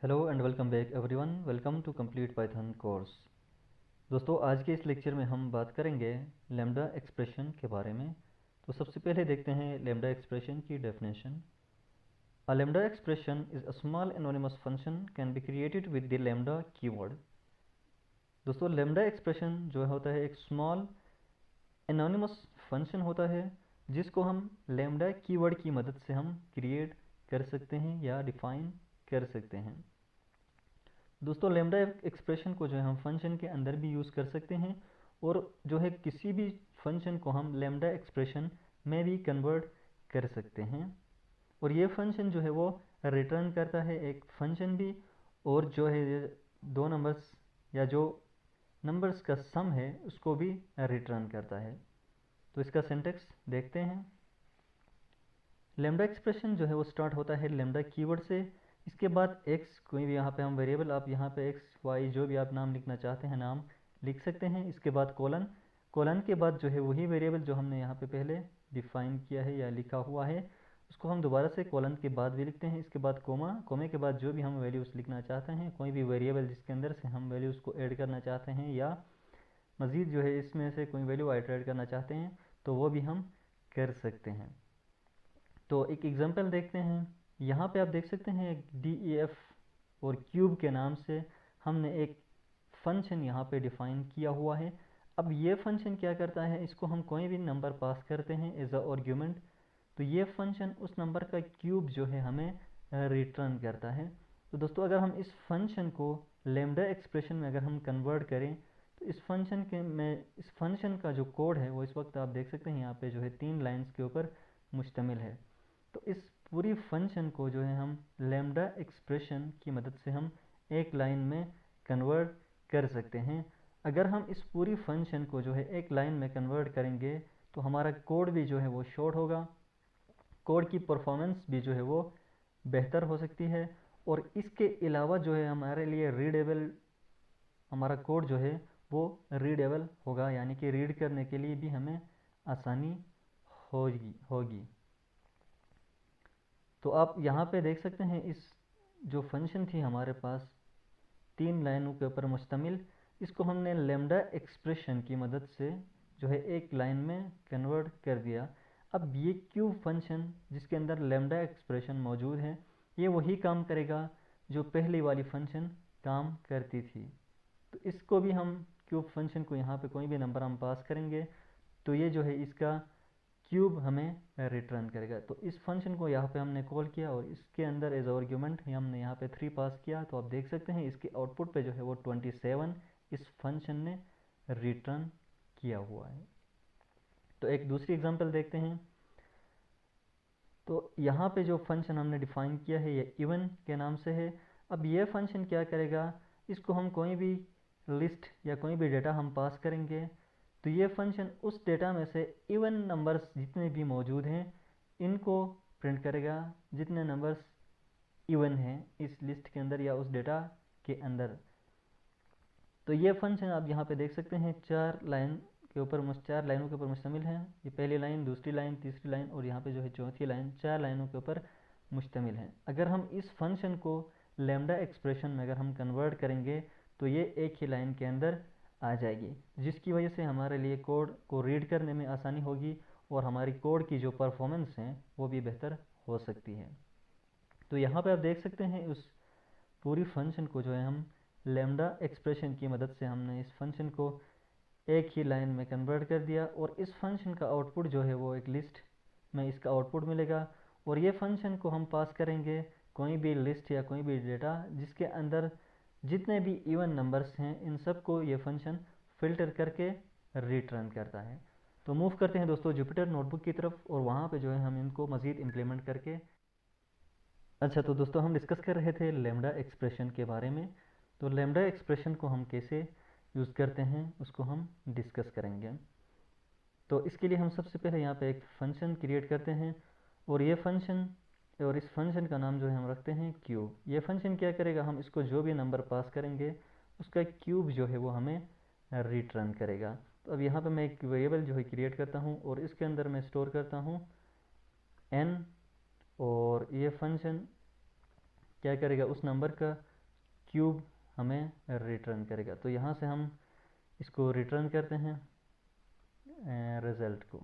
Hello and welcome back everyone. Welcome to complete Python course. दोस्तों, आज के इस लेक्चर में हम बात करेंगे लैम्डा एक्सप्रेशन के बारे में। तो सबसे पहले देखते हैं लैम्डा एक्सप्रेशन की definition. A lambda expression is a small anonymous function can be created with the lambda keyword. दोस्तों, लैम्डा एक्सप्रेशन जो होता है एक स्मॉल एनोनिमस फंक्शन होता है जिसको हम लैम्डा कीवर्ड की मदद से हम क्रिएट कर सकते हैं या डिफाइन कर सकते हैं। दोस्तों, लैम्डा एक्सप्रेशन को जो है हम फंक्शन के अंदर भी यूज़ कर सकते हैं और जो है किसी भी फंक्शन को हम लैम्डा एक्सप्रेशन में भी कन्वर्ट कर सकते हैं। और ये फंक्शन जो है वो रिटर्न करता है एक फंक्शन भी, और जो है ये दो नंबर्स या जो नंबर्स का सम है उसको भी रिटर्न करता है। तो इसका सिंटेक्स देखते हैं। लैम्डा एक्सप्रेशन जो है वो स्टार्ट होता है लैम्डा कीवर्ड से। इसके बाद एक्स, कोई भी यहाँ पे हम वेरिएबल, आप यहाँ पे एक्स वाई जो भी आप नाम लिखना चाहते हैं नाम लिख सकते हैं। इसके बाद कोलन, कोलन के बाद जो है वही वेरिएबल जो हमने यहाँ पे पहले डिफाइन किया है या लिखा हुआ है उसको हम दोबारा से कोलन के बाद भी लिखते हैं। इसके बाद कोमा, कोमे के बाद जो भी हम वैल्यूज़ लिखना चाहते हैं, कोई भी वेरिएबल जिसके अंदर से हम वैल्यूज़ को ऐड करना चाहते हैं या मज़ीद जो है इसमें से कोई वैल्यू ऐड करना चाहते हैं तो वो भी हम कर सकते हैं। तो एक एग्जांपल देखते हैं। यहाँ पे आप देख सकते हैं DEF और क्यूब के नाम से हमने एक फंक्शन यहाँ पे डिफाइन किया हुआ है। अब ये फंक्शन क्या करता है, इसको हम कोई भी नंबर पास करते हैं एज अ आर्ग्यूमेंट, तो ये फंक्शन उस नंबर का क्यूब जो है हमें रिटर्न करता है। तो दोस्तों, अगर हम इस फंक्शन को लैम्डा एक्सप्रेशन में अगर हम कन्वर्ट करें तो इस फंक्शन का जो कोड है वो इस वक्त आप देख सकते हैं यहाँ पे जो है 3 लाइन्स के ऊपर मुश्तमिल है। तो इस पूरी फंक्शन को जो है हम लैम्डा एक्सप्रेशन की मदद से हम एक लाइन में कन्वर्ट कर सकते हैं। अगर हम इस पूरी फंक्शन को जो है एक लाइन में कन्वर्ट करेंगे तो हमारा कोड भी जो है वो शॉर्ट होगा, कोड की परफॉर्मेंस भी जो है वो बेहतर हो सकती है, और इसके अलावा जो है हमारे लिए रीडेबल, हमारा कोड जो है वो रीडेबल होगा, यानी कि रीड करने के लिए भी हमें आसानी होगी। तो आप यहाँ पे देख सकते हैं इस जो फंक्शन थी हमारे पास 3 लाइनों के ऊपर मुश्तमिल, इसको हमने लैम्डा एक्सप्रेशन की मदद से जो है एक लाइन में कन्वर्ट कर दिया। अब ये क्यूब फंक्शन जिसके अंदर लैम्डा एक्सप्रेशन मौजूद है ये वही काम करेगा जो पहली वाली फंक्शन काम करती थी। तो इसको भी हम क्यूब फंक्शन को यहाँ पे कोई भी नंबर हम पास करेंगे तो ये जो है इसका क्यूब हमें रिटर्न करेगा। तो इस फंक्शन को यहाँ पे हमने कॉल किया और इसके अंदर एज आर्ग्यूमेंट हमने यहाँ पे 3 पास किया। तो आप देख सकते हैं इसके आउटपुट पे जो है वो 27 इस फंक्शन ने रिटर्न किया हुआ है। तो एक दूसरी एग्जांपल देखते हैं। तो यहाँ पे जो फंक्शन हमने डिफाइन किया है ये इवन के नाम से है। अब ये फंक्शन क्या करेगा, इसको हम कोई भी लिस्ट या कोई भी डेटा हम पास करेंगे तो ये फंक्शन उस डेटा में से इवन नंबर्स जितने भी मौजूद हैं इनको प्रिंट करेगा, जितने नंबर्स इवन हैं इस लिस्ट के अंदर या उस डेटा के अंदर। तो ये फंक्शन आप यहाँ पे देख सकते हैं 4 लाइनों के ऊपर मुश्तमिल है। ये पहली लाइन, दूसरी लाइन, तीसरी लाइन और यहाँ पे जो है चौथी लाइन, 4 लाइनों के ऊपर मुश्तमिल है। अगर हम इस फंक्शन को लैम्डा एक्सप्रेशन में अगर हम कन्वर्ट करेंगे तो ये एक ही लाइन के अंदर आ जाएगी, जिसकी वजह से हमारे लिए कोड को रीड करने में आसानी होगी और हमारी कोड की जो परफॉर्मेंस है वो भी बेहतर हो सकती है। तो यहाँ पे आप देख सकते हैं उस पूरी फंक्शन को जो है हम लैम्डा एक्सप्रेशन की मदद से हमने इस फंक्शन को एक ही लाइन में कन्वर्ट कर दिया, और इस फंक्शन का आउटपुट जो है वो एक लिस्ट में इसका आउटपुट मिलेगा। और ये फंक्शन को हम पास करेंगे कोई भी लिस्ट या कोई भी डेटा जिसके अंदर जितने भी इवन नंबर्स हैं इन सब को ये फंक्शन फ़िल्टर करके रिटर्न करता है। तो मूव करते हैं दोस्तों जुपिटर नोटबुक की तरफ, और वहाँ पे जो है हम इनको मज़ीद इम्प्लीमेंट करके। अच्छा, तो दोस्तों हम डिस्कस कर रहे थे लैम्डा एक्सप्रेशन के बारे में। तो लैम्डा एक्सप्रेशन को हम कैसे यूज़ करते हैं उसको हम डिस्कस करेंगे। तो इसके लिए हम सबसे पहले यहाँ पे एक फंक्शन क्रिएट करते हैं, और ये फंक्शन, और इस फंक्शन का नाम जो है हम रखते हैं क्यूब। ये फंक्शन क्या करेगा, हम इसको जो भी नंबर पास करेंगे उसका क्यूब जो है वो हमें रिटर्न करेगा। तो अब यहाँ पे मैं एक वेरिएबल जो है क्रिएट करता हूँ और इसके अंदर मैं स्टोर करता हूँ n, और ये फंक्शन क्या करेगा, उस नंबर का क्यूब हमें रिटर्न करेगा। तो यहाँ से हम इसको रिटर्न करते हैं रिज़ल्ट को।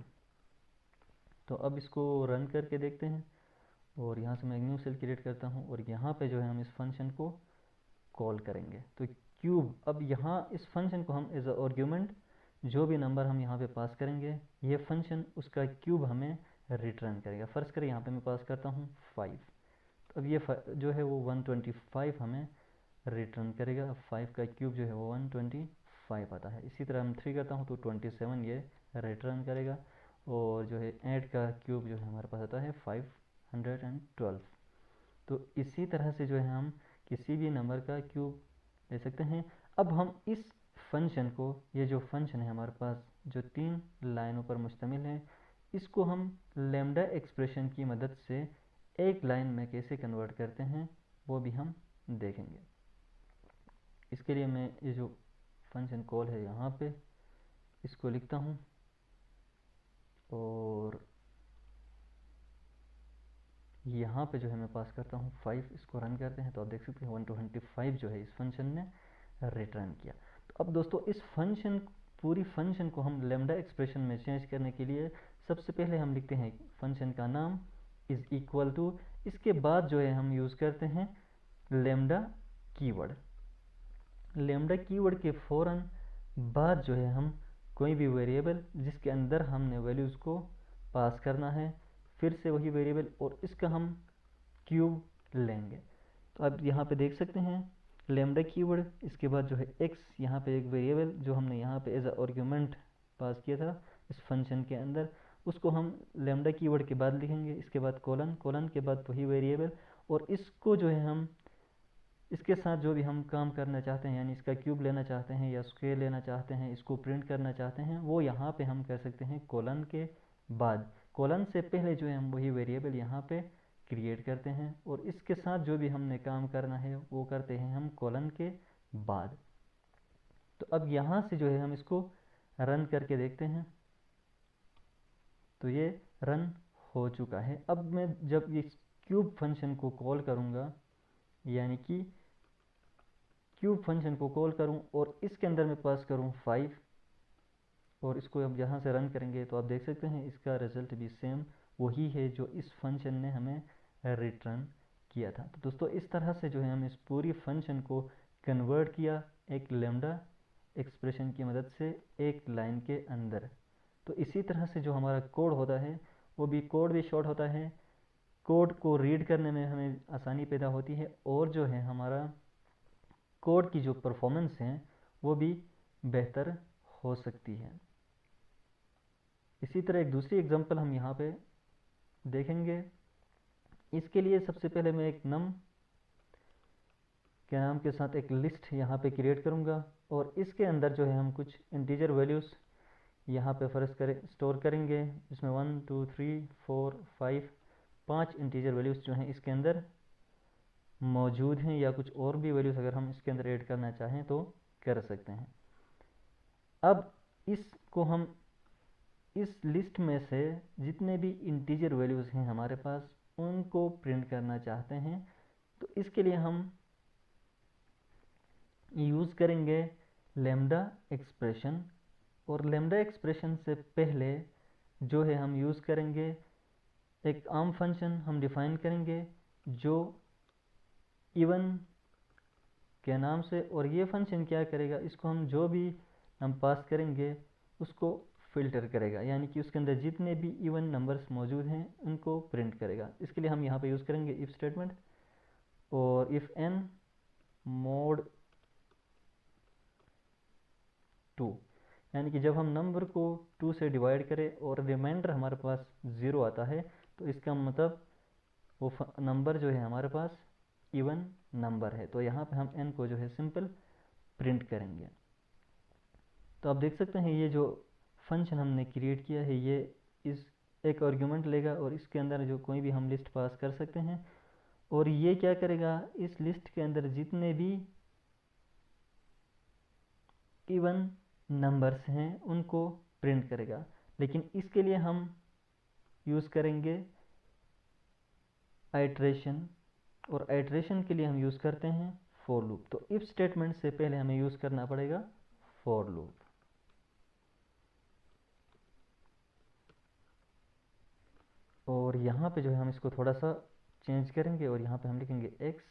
तो अब इसको रन करके देखते हैं, और यहाँ से मैं न्यू सेल क्रिएट करता हूँ, और यहाँ पे जो है हम इस फंक्शन को कॉल करेंगे। तो क्यूब, अब यहाँ इस फंक्शन को हम एज अ आर्ग्यूमेंट जो भी नंबर हम यहाँ पे पास करेंगे, ये फंक्शन उसका क्यूब हमें रिटर्न करेगा। फर्स्ट करें यहाँ पे मैं पास करता हूँ 5, तो अब ये जो है वो 125 हमें रिटर्न करेगा। अब 5 का क्यूब जो है वो 125 आता है। इसी तरह हम 3 करता हूँ तो 27 ये रिटर्न करेगा, और जो है 8 का क्यूब जो है हमारे पास आता है 512। तो इसी तरह से जो है हम किसी भी नंबर का क्यूब ले सकते हैं। अब हम इस फंक्शन को, ये जो फंक्शन है हमारे पास जो 3 लाइनों पर मुश्तमिल है, इसको हम लैम्डा एक्सप्रेशन की मदद से एक लाइन में कैसे कन्वर्ट करते हैं वो भी हम देखेंगे। इसके लिए मैं ये जो फंक्शन कॉल है यहाँ पे इसको लिखता हूँ, और यहाँ पे जो है मैं पास करता हूँ 5। इसको रन करते हैं तो आप देख सकते हैं 125 जो है इस फंक्शन ने रिटर्न किया। तो अब दोस्तों इस फंक्शन, पूरी फंक्शन को हम लैम्डा एक्सप्रेशन में चेंज करने के लिए सबसे पहले हम लिखते हैं फंक्शन का नाम इज़ इक्वल टू, इसके बाद जो है हम यूज़ करते हैं लैम्डा कीवर्ड। लैम्डा कीवर्ड के फ़ौरन बाद जो है हम कोई भी वेरिएबल जिसके अंदर हमने वैल्यूज़ को पास करना है, फिर से वही वेरिएबल, और इसका हम क्यूब लेंगे। तो अब यहाँ पे देख सकते हैं लैम्डा कीवर्ड, इसके बाद जो है x, यहाँ पे एक वेरिएबल जो हमने यहाँ पे एज अ आर्ग्यूमेंट पास किया था इस फंक्शन के अंदर, उसको हम लैम्डा कीवर्ड के बाद लिखेंगे। इसके बाद कोलन, कोलन के बाद वही वेरिएबल, और इसको जो है हम इसके साथ जो भी हम काम करना चाहते हैं, यानी इसका क्यूब लेना चाहते हैं या स्क्वायर लेना चाहते हैं, इसको प्रिंट करना चाहते हैं, वो यहाँ पे हम कर सकते हैं कोलन के बाद। कोलन से पहले जो है हम वही वेरिएबल यहाँ पे क्रिएट करते हैं, और इसके साथ जो भी हमने काम करना है वो करते हैं हम कोलन के बाद। तो अब यहाँ से जो है हम इसको रन करके देखते हैं, तो ये रन हो चुका है। अब मैं जब इस क्यूब फंक्शन को कॉल करूँगा, यानी कि क्यूब फंक्शन को कॉल करूं और इसके अंदर मैं पास करूं 5, और इसको अब यहाँ से रन करेंगे तो आप देख सकते हैं इसका रिजल्ट भी सेम वही है जो इस फंक्शन ने हमें रिटर्न किया था। तो दोस्तों इस तरह से जो है हम इस पूरी फंक्शन को कन्वर्ट किया एक लैम्डा एक्सप्रेशन की मदद से एक लाइन के अंदर। तो इसी तरह से जो हमारा कोड होता है वो भी कोड भी शॉर्ट होता है, कोड को रीड करने में हमें आसानी पैदा होती है, और जो है हमारा कोड की जो परफॉर्मेंस है वो भी बेहतर हो सकती है। इसी तरह एक दूसरी एग्जांपल हम यहाँ पे देखेंगे। इसके लिए सबसे पहले मैं एक नम के नाम के साथ एक लिस्ट यहाँ पे क्रिएट करूँगा, और इसके अंदर जो है हम कुछ इंटीजर वैल्यूज़ यहाँ पे फर्ज करें स्टोर करेंगे, जिसमें 1 2 3 4 5 5 इंटीजर वैल्यूज़ जो हैं इसके अंदर मौजूद हैं, या कुछ और भी वैल्यूज़ अगर हम इसके अंदर ऐड करना चाहें तो कर सकते हैं। अब इसको हम इस लिस्ट में से जितने भी इंटीजर वैल्यूज़ हैं हमारे पास उनको प्रिंट करना चाहते हैं, तो इसके लिए हम यूज़ करेंगे लैम्डा एक्सप्रेशन, और लैम्डा एक्सप्रेशन से पहले जो है हम यूज़ करेंगे एक आम फंक्शन हम डिफ़ाइन करेंगे जो इवन के नाम से, और ये फंक्शन क्या करेगा, इसको हम जो भी हम पास करेंगे उसको फ़िल्टर करेगा, यानी कि उसके अंदर जितने भी इवन नंबर्स मौजूद हैं उनको प्रिंट करेगा। इसके लिए हम यहाँ पे यूज़ करेंगे इफ़ स्टेटमेंट, और इफ़ n mod 2, यानी कि जब हम नंबर को 2 से डिवाइड करें और रिमाइंडर हमारे पास 0 आता है तो इसका मतलब वो नंबर जो है हमारे पास इवन नंबर है। तो यहाँ पे हम n को जो है सिंपल प्रिंट करेंगे। तो आप देख सकते हैं ये जो फंक्शन हमने क्रिएट किया है ये इस एक आर्गुमेंट लेगा, और इसके अंदर जो कोई भी हम लिस्ट पास कर सकते हैं, और ये क्या करेगा इस लिस्ट के अंदर जितने भी इवन नंबर्स हैं उनको प्रिंट करेगा। लेकिन इसके लिए हम यूज़ करेंगे आइट्रेशन, और आइट्रेशन के लिए हम यूज़ करते हैं फॉर लूप। तो इफ स्टेटमेंट से पहले हमें यूज़ करना पड़ेगा फॉर लूप। और यहाँ पे जो है हम इसको थोड़ा सा चेंज करेंगे और यहाँ पे हम लिखेंगे x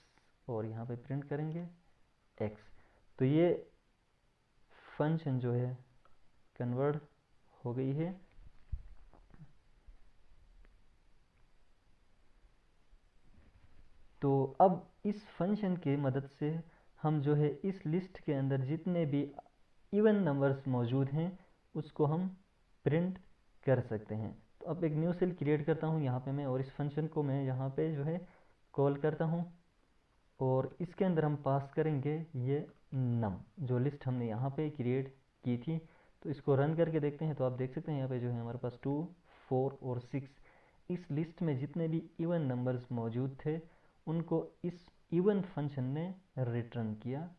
और यहाँ पे प्रिंट करेंगे x। तो ये फंक्शन जो है कन्वर्ट हो गई है। तो अब इस फंक्शन की मदद से हम जो है इस लिस्ट के अंदर जितने भी इवन नंबर्स मौजूद हैं उसको हम प्रिंट कर सकते हैं। तो अब एक न्यू सेल क्रिएट करता हूँ यहाँ पे मैं, और इस फंक्शन को मैं यहाँ पे जो है कॉल करता हूँ और इसके अंदर हम पास करेंगे ये नम, जो लिस्ट हमने यहाँ पे क्रिएट की थी। तो इसको रन करके देखते हैं। तो आप देख सकते हैं यहाँ पे जो है हमारे पास 2, 4 और 6 इस लिस्ट में जितने भी इवन नंबर्स मौजूद थे उनको इस इवन फंक्शन ने रिटर्न किया।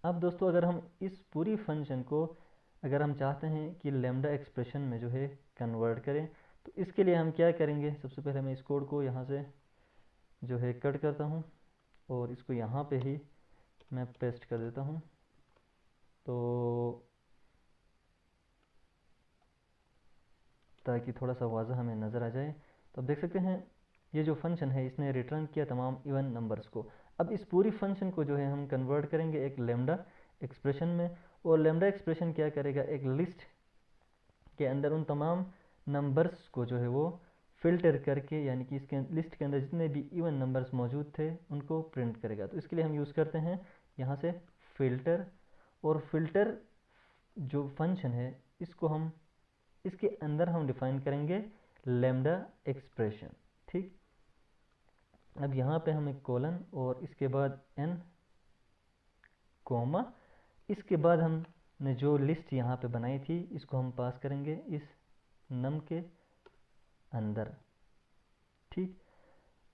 अब दोस्तों अगर हम इस पूरी फंक्शन को अगर हम चाहते हैं कि लैम्डा एक्सप्रेशन में जो है कन्वर्ट करें, तो इसके लिए हम क्या करेंगे, सबसे पहले मैं इस कोड को यहाँ से जो है कट करता हूँ और इसको यहाँ पे ही मैं पेस्ट कर देता हूँ। तो ताकि थोड़ा सा वाज़ा हमें नज़र आ जाए। तो अब देख सकते हैं ये जो फंक्शन है इसने रिटर्न किया तमाम इवन नंबर्स को। अब इस पूरी फंक्शन को जो है हम कन्वर्ट करेंगे एक लैम्डा एक्सप्रेशन में, और लैम्डा एक्सप्रेशन क्या करेगा, एक लिस्ट के अंदर उन तमाम नंबर्स को जो है वो फिल्टर करके, यानी कि इसके लिस्ट के अंदर जितने भी इवन नंबर्स मौजूद थे उनको प्रिंट करेगा। तो इसके लिए हम यूज़ करते हैं यहाँ से फ़िल्टर, और फिल्टर जो फंक्शन है इसको हम इसके अंदर हम डिफाइन करेंगे लैम्डा एक्सप्रेशन। ठीक, अब यहाँ पे हम एक कोलन और इसके बाद n कोमा, इसके बाद हमने जो लिस्ट यहाँ पे बनाई थी इसको हम पास करेंगे इस नम के अंदर। ठीक,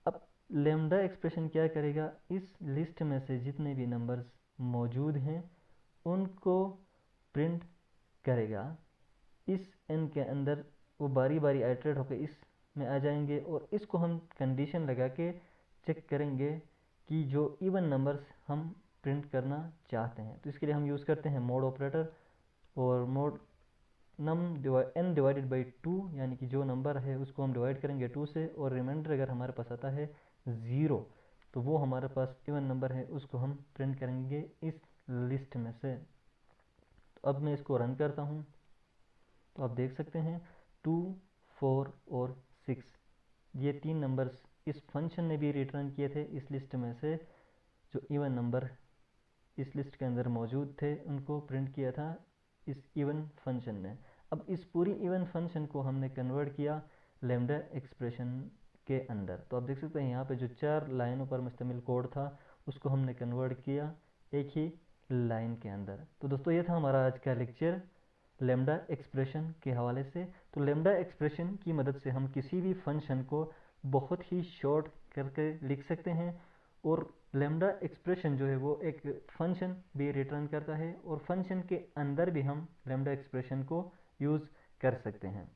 अब लैम्डा एक्सप्रेशन क्या करेगा, इस लिस्ट में से जितने भी नंबर्स मौजूद हैं उनको प्रिंट करेगा इस n के अंदर। वो बारी बारी आइटरेट होकर इस में आ जाएंगे और इसको हम कंडीशन लगा के चेक करेंगे कि जो इवन नंबर्स हम प्रिंट करना चाहते हैं। तो इसके लिए हम यूज़ करते हैं मोड ऑपरेटर, और मोड n डिवाइडेड बाई 2, यानी कि जो नंबर है उसको हम डिवाइड करेंगे 2 से, और रिमाइंडर अगर हमारे पास आता है 0 तो वो हमारे पास इवन नंबर है, उसको हम प्रिंट करेंगे इस लिस्ट में से। तो अब मैं इसको रन करता हूँ तो आप देख सकते हैं 2, 4 और 6 ये 3 नंबर्स इस फंक्शन ने भी रिटर्न किए थे इस लिस्ट में से। जो इवन नंबर इस लिस्ट के अंदर मौजूद थे उनको प्रिंट किया था इस इवन फंक्शन ने। अब इस पूरी इवन फंक्शन को हमने कन्वर्ट किया लैम्डा एक्सप्रेशन के अंदर। तो आप देख सकते हैं यहाँ पे जो 4 लाइनों पर मुश्तमिल कोड था उसको हमने कन्वर्ट किया एक ही लाइन के अंदर। तो दोस्तों ये था हमारा आज का लेक्चर लैम्डा एक्सप्रेशन के हवाले से। तो लैम्डा एक्सप्रेशन की मदद से हम किसी भी फंक्शन को बहुत ही शॉर्ट करके लिख सकते हैं, और लैम्डा एक्सप्रेशन जो है वो एक फंक्शन भी रिटर्न करता है, और फंक्शन के अंदर भी हम लैम्डा एक्सप्रेशन को यूज़ कर सकते हैं।